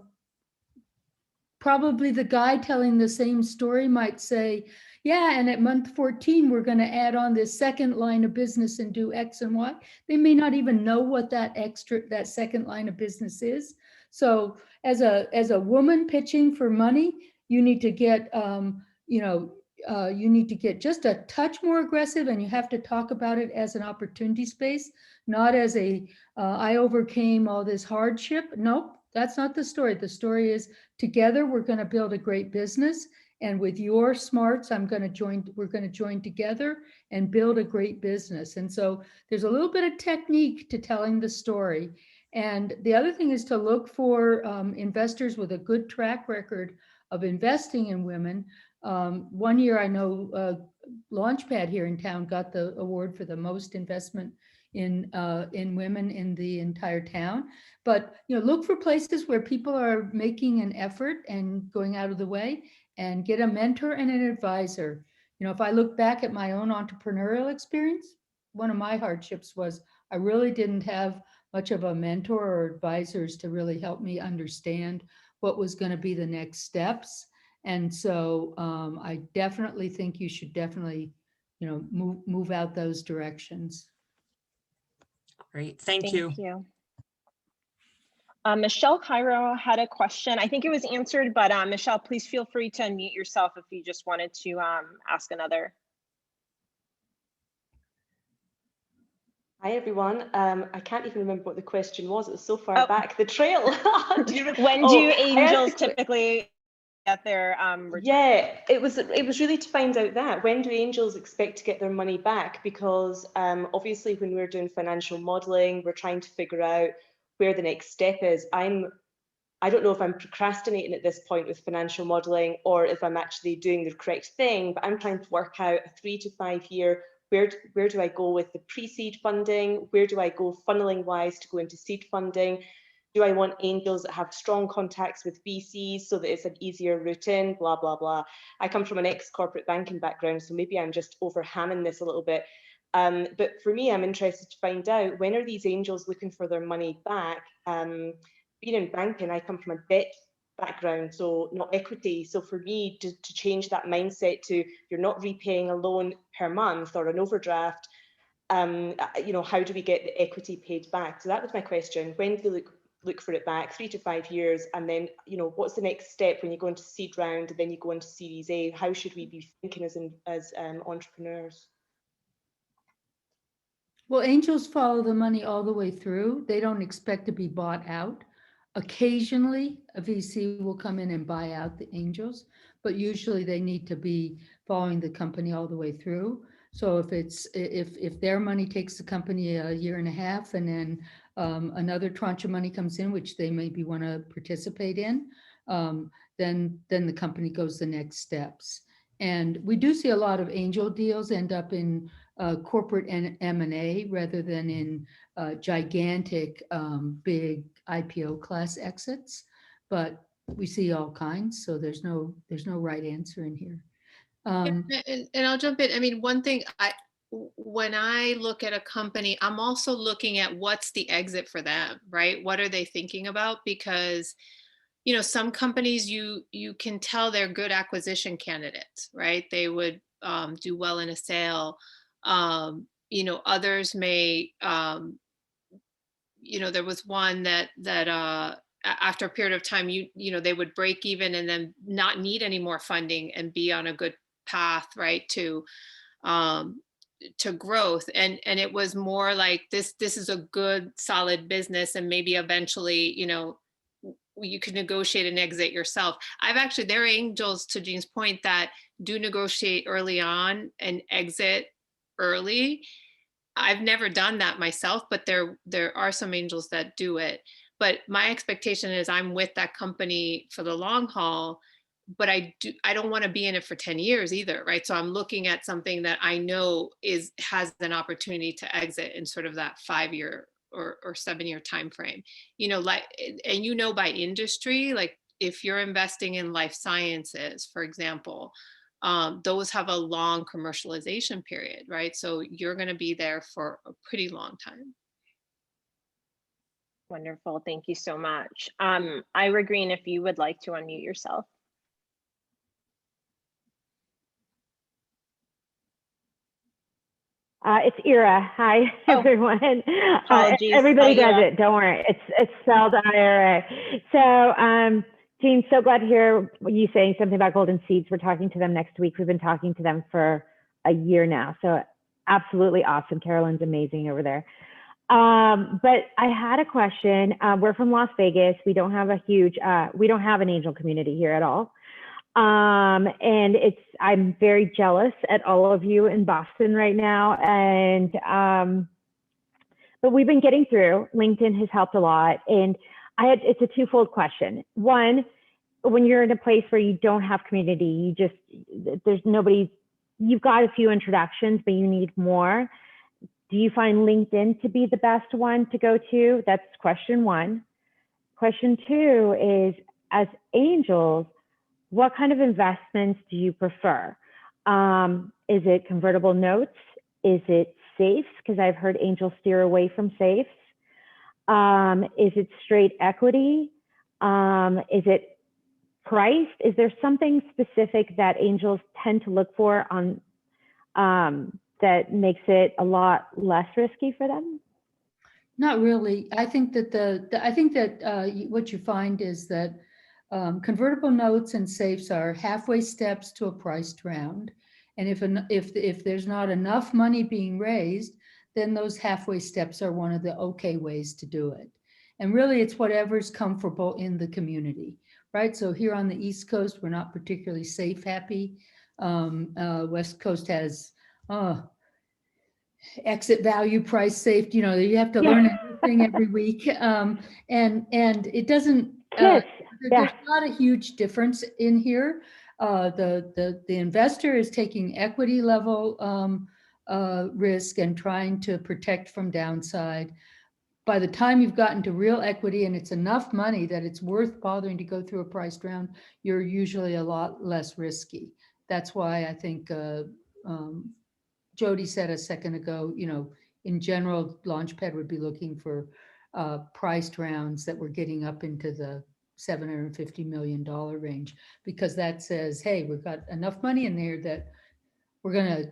Speaker 3: probably the guy telling the same story might say, yeah, and at month 14, we're going to add on this second line of business and do X and Y. They may not even know what that second line of business is. So as a woman pitching for money, you need to get, you need to get just a touch more aggressive, and you have to talk about it as an opportunity space, not as I overcame all this hardship. Nope, that's not the story. The story is together, we're going to build a great business. And with your smarts, we're going to join together and build a great business. And so there's a little bit of technique to telling the story. And the other thing is to look for investors with a good track record of investing in women. One year, I know Launchpad here in town got the award for the most investment in women in the entire town. But look for places where people are making an effort and going out of the way, and get a mentor and an advisor. If I look back at my own entrepreneurial experience, one of my hardships was I really didn't have much of a mentor or advisors to really help me understand what was going to be the next steps. And so I definitely think you should definitely, move out those directions.
Speaker 7: Great, thank you.
Speaker 1: Michelle Cairo had a question. I think it was answered, but Michelle, please feel free to unmute yourself if you just wanted to ask another.
Speaker 8: Hi, everyone. I can't even remember what the question was. It was so far back the trail.
Speaker 1: When do angels typically get their
Speaker 8: Yeah, it was really to find out that when do angels expect to get their money back? Because obviously when we're doing financial modeling, we're trying to figure out where the next step is. I don't know if I'm procrastinating at this point with financial modeling or if I'm actually doing the correct thing, but I'm trying to work out a 3 to 5 year, where do I go with the pre-seed funding? Where do I go funneling wise to go into seed funding? Do I want angels that have strong contacts with VCs so that it's an easier route in, blah, blah, blah. I come from an ex-corporate banking background, so maybe I'm just over Hammond this a little bit. But for me, I'm interested to find out, when are these angels looking for their money back? Being in banking, I come from a debt background, so not equity. So for me to change that mindset to you're not repaying a loan per month or an overdraft, how do we get the equity paid back? So that was my question. When do they look for it back? 3 to 5 years, and then what's the next step when you go into seed round and then you go into Series A? How should we be thinking as entrepreneurs?
Speaker 3: Well, angels follow the money all the way through. They don't expect to be bought out. Occasionally, a VC will come in and buy out the angels, but usually they need to be following the company all the way through. So if their money takes the company a year and a half, and then another tranche of money comes in, which they maybe want to participate in, then the company goes the next steps. And we do see a lot of angel deals end up in corporate and M&A rather than in gigantic, big IPO class exits. But we see all kinds, so there's no right answer in here.
Speaker 5: And I'll jump in. I mean, one thing when I look at a company, I'm also looking at what's the exit for them, right? What are they thinking about? Because some companies you can tell they're good acquisition candidates, right? They would do well in a sale. Others may, there was one that after a period of time, they would break even and then not need any more funding and be on a good path, right, to to growth, and it was more like this is a good solid business, and maybe eventually, you know, you can negotiate an exit yourself. There are angels, to Jean's point, that do negotiate early on and exit early. I've never done that myself, but there are some angels that do it. But my expectation is I'm with that company for the long haul, but I don't want to be in it for 10 years either, right? So I'm looking at something that I know has an opportunity to exit in sort of that 5-year or 7-year time frame. You know, like, and you know, by industry, like if you're investing in life sciences, for example, those have a long commercialization period, right? So you're going to be there for a pretty long time.
Speaker 1: Wonderful. Thank you so much. Ira Green, if you would like to unmute yourself.
Speaker 6: It's Ira. Hi, everyone.
Speaker 1: Apologies.
Speaker 6: Everybody
Speaker 1: Hi,
Speaker 6: does
Speaker 1: Ira.
Speaker 6: it. Don't worry. It's spelled IRA. So, Jean, so glad to hear you saying something about Golden Seeds. We're talking to them next week. We've been talking to them for a year now. So absolutely awesome. Carolyn's amazing over there. But I had a question. We're from Las Vegas. We don't have we don't have an angel community here at all. And I'm very jealous at all of you in Boston right now. And, but we've been getting through. LinkedIn has helped a lot. And it's a twofold question. One, when you're in a place where you don't have community, there's nobody, you've got a few introductions, but you need more. Do you find LinkedIn to be the best one to go to? That's question one. Question two is, as angels, what kind of investments do you prefer? Is it convertible notes? Is it safes? Because I've heard angels steer away from safes. Is it straight equity? Is it priced? Is there something specific that angels tend to look for on that makes it a lot less risky for them?
Speaker 3: Not really. I think that what you find is that convertible notes and safes are halfway steps to a priced round. And if there's not enough money being raised, then those halfway steps are one of the okay ways to do it. And really it's whatever's comfortable in the community, right? So here on the East Coast, we're not particularly safe happy. West Coast has exit value, price safe, you know, you have to learn everything every week. And it doesn't, there's not a huge difference in here. The investor is taking equity level risk and trying to protect from downside. By the time you've gotten to real equity and it's enough money that it's worth bothering to go through a priced round, you're usually a lot less risky. That's why I think Jodi said a second ago, you know, in general, Launchpad would be looking for priced rounds that were getting up into the $750 million range, because that says, hey, we've got enough money in there that we're going to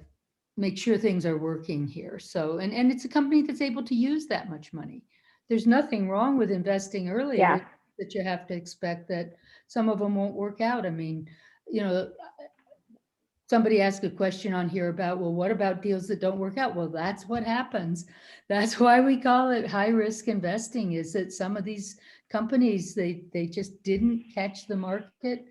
Speaker 3: make sure things are working here. So, and it's a company that's able to use that much money. There's nothing wrong with investing early, that you have to expect that some of them won't work out. I mean, you know, somebody asked a question on here about, well, what about deals that don't work out? Well, that's what happens. That's why we call it high risk investing, is that some of these companies, they just didn't catch the market.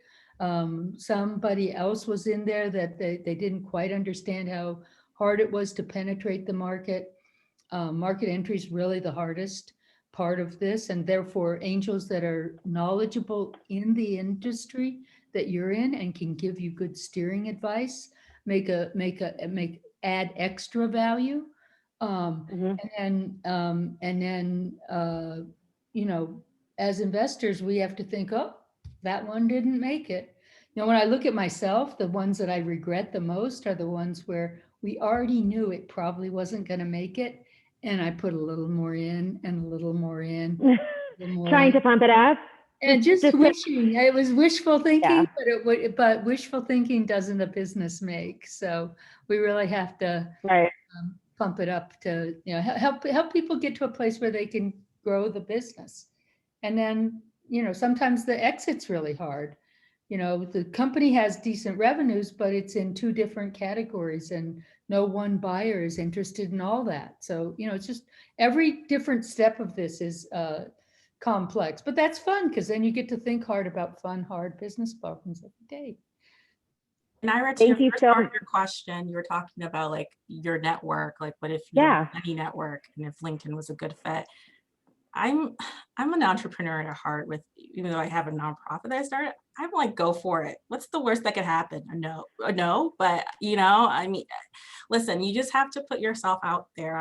Speaker 3: Somebody else was in there that they didn't quite understand how hard it was to penetrate the market. Market entry is really the hardest part of this, and therefore angels that are knowledgeable in the industry that you're in and can give you good steering advice add extra value. And then you know, as investors, we have to think, oh, that one didn't make it. You know, when I look at myself, the ones that I regret the most are the ones where we already knew it probably wasn't going to make it, and I put a little more in and a little more in.
Speaker 6: Trying to pump it up.
Speaker 3: And just wishing. It was wishful thinking, but wishful thinking doesn't a business make. So we really have to pump it up to, you know, help people get to a place where they can grow the business. And then, you know, sometimes the exit's really hard. you know, the company has decent revenues, but it's in 2 different categories and no one buyer is interested in all that. So, you know, it's just every different step of this is complex, but that's fun because then you get to think hard about fun, hard business problems every day.
Speaker 4: And Ira, to
Speaker 6: Thank
Speaker 4: your
Speaker 6: you
Speaker 4: first
Speaker 6: so
Speaker 4: part of
Speaker 6: much.
Speaker 4: your question, you were talking about like your network, like what if you
Speaker 6: Yeah.
Speaker 4: any network and if LinkedIn was a good fit. I'm an entrepreneur at heart with, even though I have a nonprofit that I started, I'm like, go for it. What's the worst that could happen? A no, but you know, I mean, listen, you just have to put yourself out there.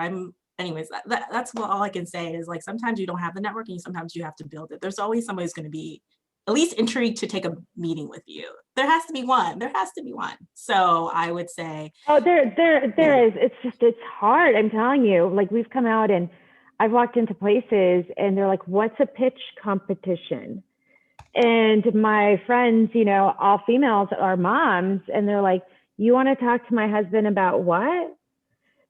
Speaker 4: Anyways, that's all I can say is like, sometimes you don't have the networking, sometimes you have to build it. There's always somebody who's going to be at least intrigued to take a meeting with you. There has to be one. So I would say,
Speaker 6: Oh, there is. It's hard. I'm telling you, like we've come out and I've walked into places and they're like, what's a pitch competition? And my friends, you know, all females are moms and they're like, you want to talk to my husband about what?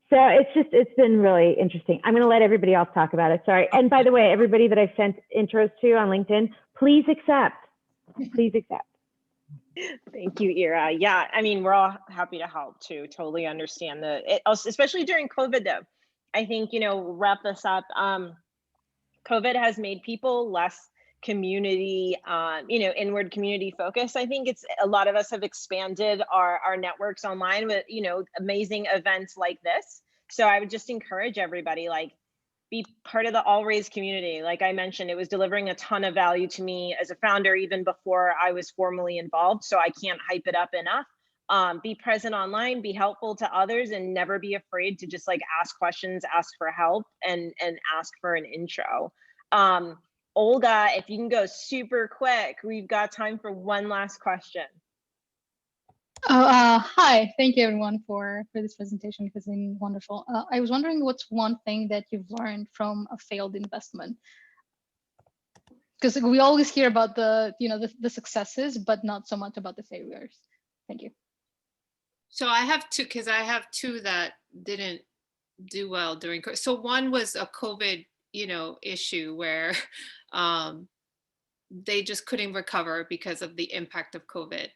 Speaker 6: So it's been really interesting. I'm going to let everybody else talk about it. Sorry. And by the way, everybody that I've sent intros to on LinkedIn, please accept. Please accept.
Speaker 1: Thank you, Ira. Yeah, I mean, we're all happy to help too. Totally understand especially during COVID though. I think, you know, wrap this up. COVID has made people less community, you know, inward community focused. I think it's a lot of us have expanded our networks online with, you know, amazing events like this. So I would just encourage everybody, like, be part of the All Raise community. Like I mentioned, it was delivering a ton of value to me as a founder, even before I was formally involved. So I can't hype it up enough. Be present online, be helpful to others, and never be afraid to just like ask questions, ask for help, and ask for an intro. Olga, if you can go super quick, we've got time for one last question.
Speaker 9: Hi, thank you everyone for this presentation. It has been wonderful. I was wondering what's one thing that you've learned from a failed investment? Because we always hear about the, you know, the successes, but not so much about the failures. Thank you.
Speaker 5: So I have two that didn't do well during COVID. So one was a COVID, you know, issue where they just couldn't recover because of the impact of COVID.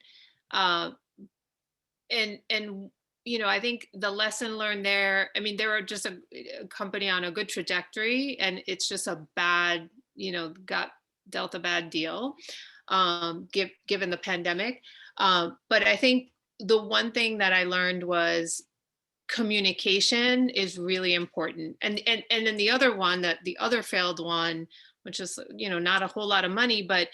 Speaker 5: And you know, I think the lesson learned there, I mean, they were just a company on a good trajectory, and it's just a bad, you know, got dealt a bad deal, given the pandemic. But I think the one thing that I learned was communication is really important. And then the other one, that the other failed one, which is, you know, not a whole lot of money, but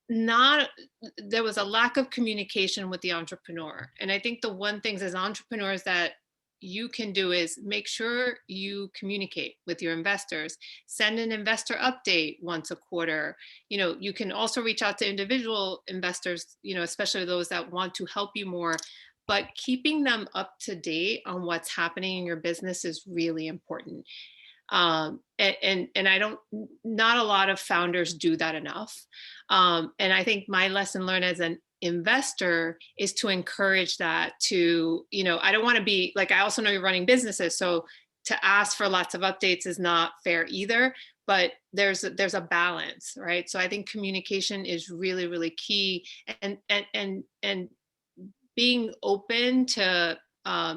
Speaker 5: there was a lack of communication with the entrepreneur. And I think the one thing as entrepreneurs that you can do is make sure you communicate with your investors, send an investor update once a quarter. You know, you can also reach out to individual investors, you know, especially those that want to help you more, but keeping them up to date on what's happening in your business is really important. And not a lot of founders do that enough. And I think my lesson learned as an investor is to encourage that, to, you know, I don't want to be like, I also know you're running businesses, so to ask for lots of updates is not fair either, but there's a balance, right? So I think communication is really, really key, and being open to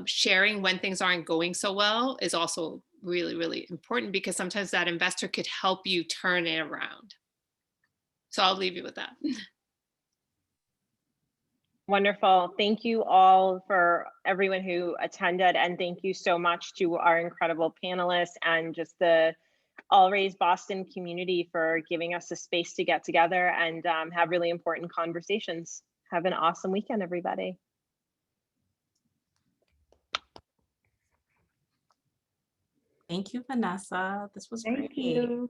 Speaker 5: sharing when things aren't going so well is also really, really important, because sometimes that investor could help you turn it around. So I'll leave you with that.
Speaker 1: Wonderful. Thank you all, for everyone who attended, and thank you so much to our incredible panelists and just the All Raise Boston community for giving us a space to get together and have really important conversations. Have an awesome weekend, everybody.
Speaker 4: thank you, Vanessa. This was great.
Speaker 6: Thank you.